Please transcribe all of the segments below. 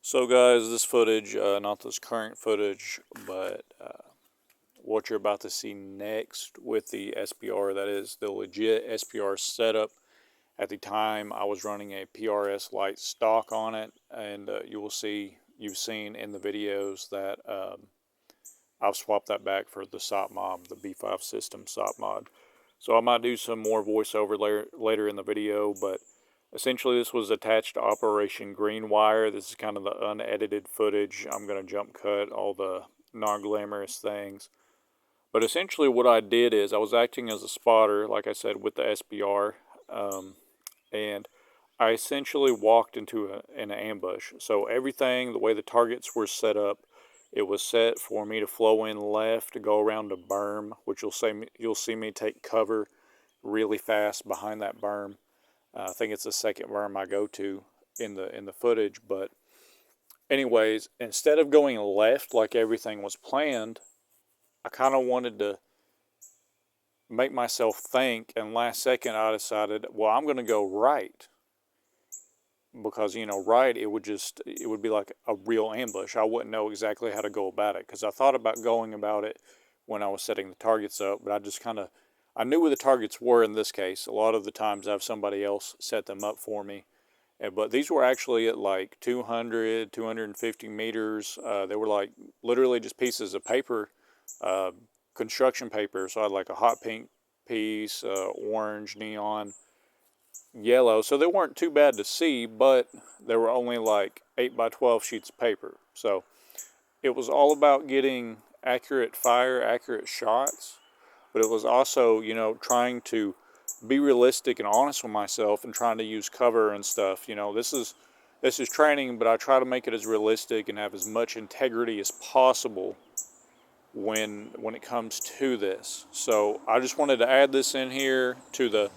So guys, this footage, not this current footage, but what you're about to see next with the SPR, that is the legit SPR setup. At the time, I was running a PRS light stock on it, and you've seen in the videos that I've swapped that back for the SOP mod, the B5 system SOP mod. So I might do some more voiceover later in the video, but essentially this was attached to Operation Green Wire. This is kind of the unedited footage. I'm going to jump cut all the non-glamorous things. But essentially what I did is I was acting as a spotter, like I said, with the SBR. And I essentially walked into an ambush. So everything, the way the targets were set up, it was set for me to flow in left to go around a berm, which you'll see me take cover really fast behind that berm. I think it's the second berm I go to in the footage. But anyways, instead of going left like everything was planned, I kind of wanted to make myself think, and last second I decided, well, I'm going to go right. Because, right, it would be like a real ambush. I wouldn't know exactly how to go about it, because I thought about going about it when I was setting the targets up, but I knew where the targets were in this case. A lot of the times I have somebody else set them up for me. But these were actually at like 200, 250 meters. They were like literally just pieces of paper, construction paper. So I had like a hot pink piece, orange, neon, yellow. So they weren't too bad to see, but they were only like 8 by 12 sheets of paper. So it was all about getting accurate fire, accurate shots. But it was also, trying to be realistic and honest with myself and trying to use cover and stuff. This is training, but I try to make it as realistic and have as much integrity as possible when it comes to this. So I just wanted to add this in here to the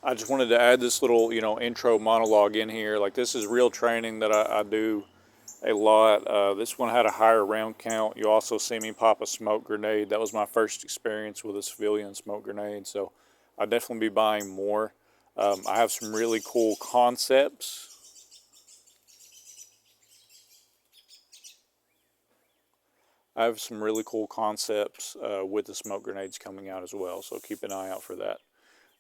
I just wanted to add this little, intro monologue in here. Like, this is real training that I do a lot. This one had a higher round count. You also see me pop a smoke grenade. That was my first experience with a civilian smoke grenade, so I'll definitely be buying more. I have some really cool concepts. With the smoke grenades coming out as well, so keep an eye out for that.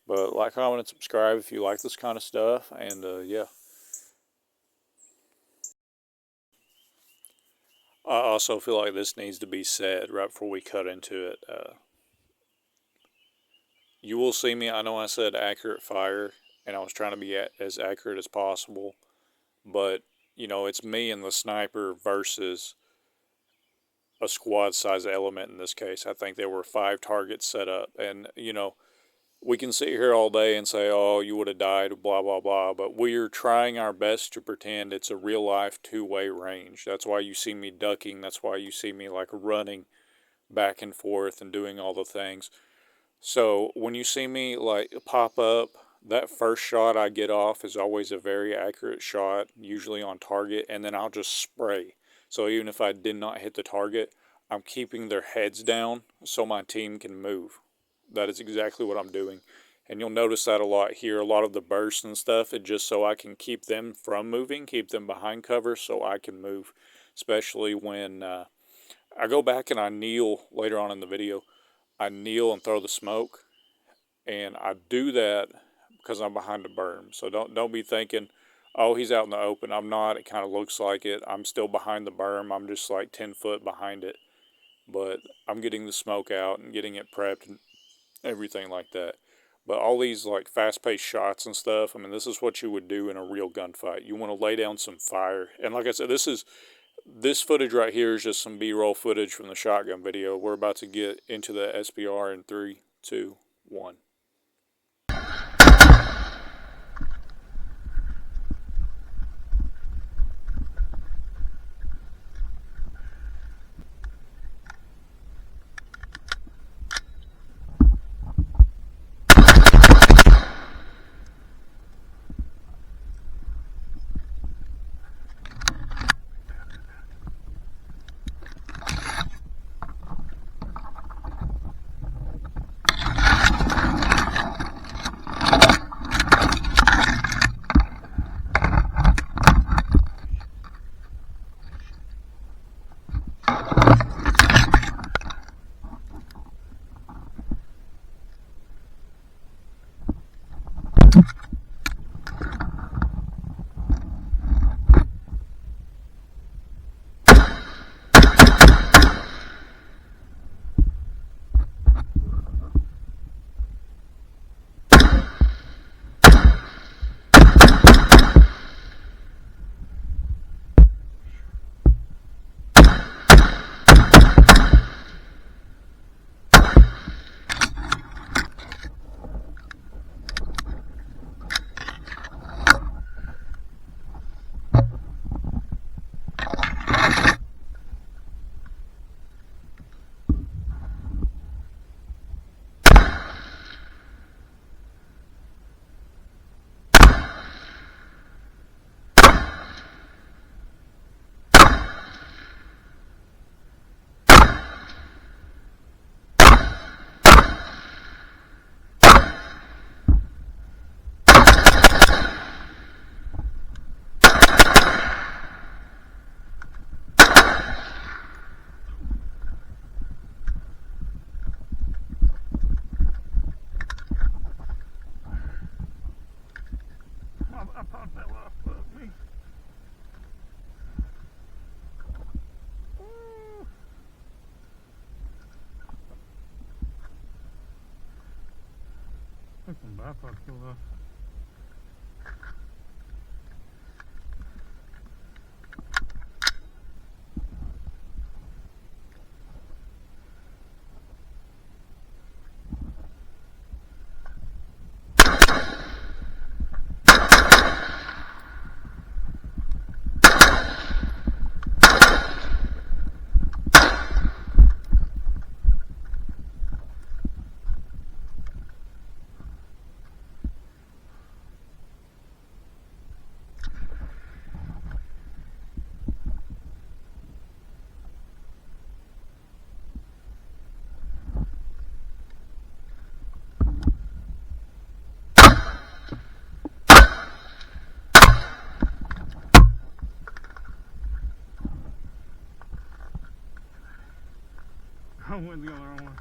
But like, comment, and subscribe if you like this kind of stuff, and yeah. I also feel like this needs to be said right before we cut into it. You will see me, I know I said accurate fire, and I was trying to be as accurate as possible, but, it's me and the sniper versus a squad size element in this case. I think there were 5 targets set up, and, we can sit here all day and say, oh, you would have died, blah, blah, blah, but we're trying our best to pretend it's a real life two-way range. That's why you see me ducking. That's why you see me like running back and forth and doing all the things. So when you see me like pop up, that first shot I get off is always a very accurate shot, usually on target, and then I'll just spray. So even if I did not hit the target, I'm keeping their heads down so my team can move. That is exactly what I'm doing. And you'll notice that a lot here. A lot of the bursts and stuff, it's just so I can keep them from moving, keep them behind cover so I can move. Especially when I go back and I kneel later on in the video. I kneel and throw the smoke. And I do that because I'm behind the berm. So don't be thinking, oh, he's out in the open. I'm not. It kind of looks like it. I'm still behind the berm. I'm just like 10 foot behind it. But I'm getting the smoke out and getting it prepped and everything like that. But all these like fast-paced shots and stuff, I mean, this is what you would do in a real gunfight. You want to lay down some fire. And like I said, this footage right here is just some B-roll footage from the shotgun video. We're about to get into the SBR in 3, 2, 1. Took some bypass pull off. I went the wrong one.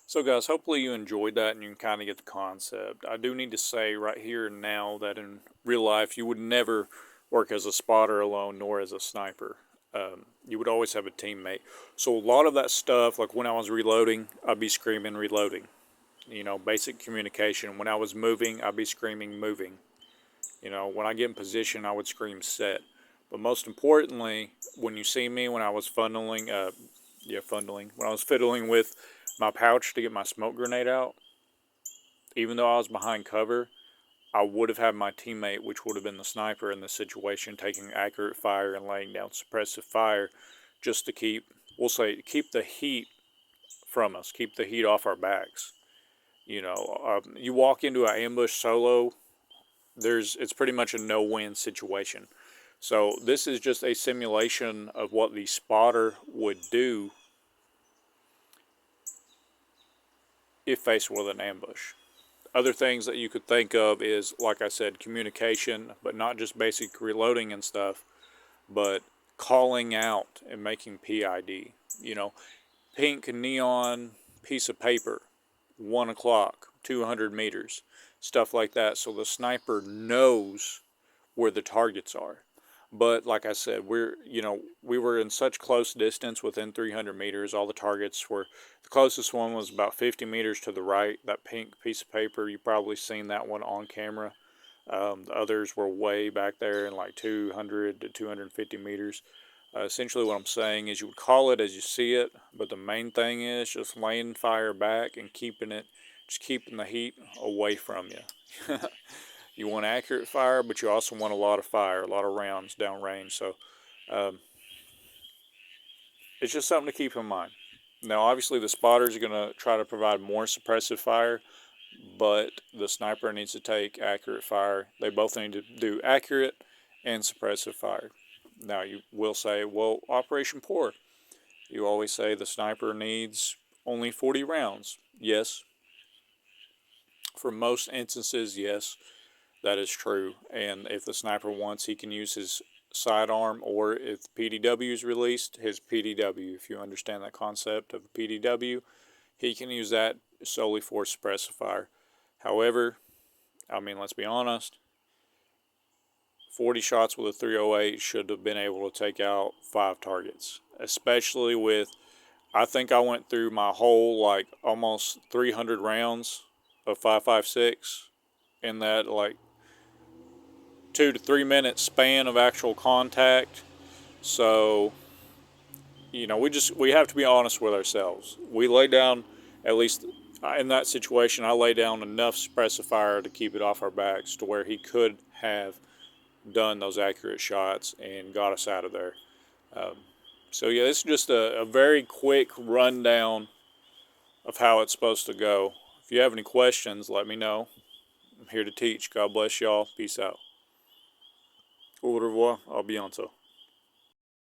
So guys, hopefully you enjoyed that and you can kind of get the concept. I do need to say right here and now that in real life you would never work as a spotter alone nor as a sniper. You would always have a teammate. So a lot of that stuff, like when I was reloading, I'd be screaming reloading. You know, basic communication. When I was moving, I'd be screaming moving. You know, when I get in position, I would scream set. But most importantly, when you see me when I was funneling, when I was fiddling with my pouch to get my smoke grenade out, even though I was behind cover, I would have had my teammate, which would have been the sniper in this situation, taking accurate fire and laying down suppressive fire just to keep, we'll say, keep the heat from us, keep the heat off our backs. You know, you walk into an ambush solo, it's pretty much a no-win situation. So this is just a simulation of what the spotter would do if faced with an ambush. Other things that you could think of is, like I said, communication, but not just basic reloading and stuff, but calling out and making PID. You know, pink neon piece of paper, 1 o'clock, 200 meters, stuff like that, so the sniper knows where the targets are. But like I said, we were in such close distance within 300 meters. All the targets were, the closest one was about 50 meters to the right. That pink piece of paper, you probably seen that one on camera. The others were way back there in like 200 to 250 meters. Essentially what I'm saying is you would call it as you see it, but the main thing is just laying fire back and keeping the heat away from you. You want accurate fire, but you also want a lot of fire, a lot of rounds downrange. So um, it's just something to keep in mind. Now, obviously, the spotters are going to try to provide more suppressive fire, but the sniper needs to take accurate fire. They both need to do accurate and suppressive fire. Now, you will say, well, Operation Poor. You always say the sniper needs only 40 rounds. Yes. For most instances, yes. That is true, and if the sniper wants, he can use his sidearm, or if PDW is released, his PDW. If you understand that concept of PDW, he can use that solely for suppressive fire. However, I mean, let's be honest, 40 shots with a 308 should have been able to take out 5 targets, especially with, I think I went through my whole, like, almost 300 rounds of 5.56 in that, like, 2 to 3 minute span of actual contact. So you know, we have to be honest with ourselves. We lay down, at least in that situation, I lay down enough suppressive fire to keep it off our backs to where he could have done those accurate shots and got us out of there. So yeah, this is just a very quick rundown of how it's supposed to go. If you have any questions, let me know. I'm here to teach. God bless y'all. Peace out. Au revoir. À bientôt.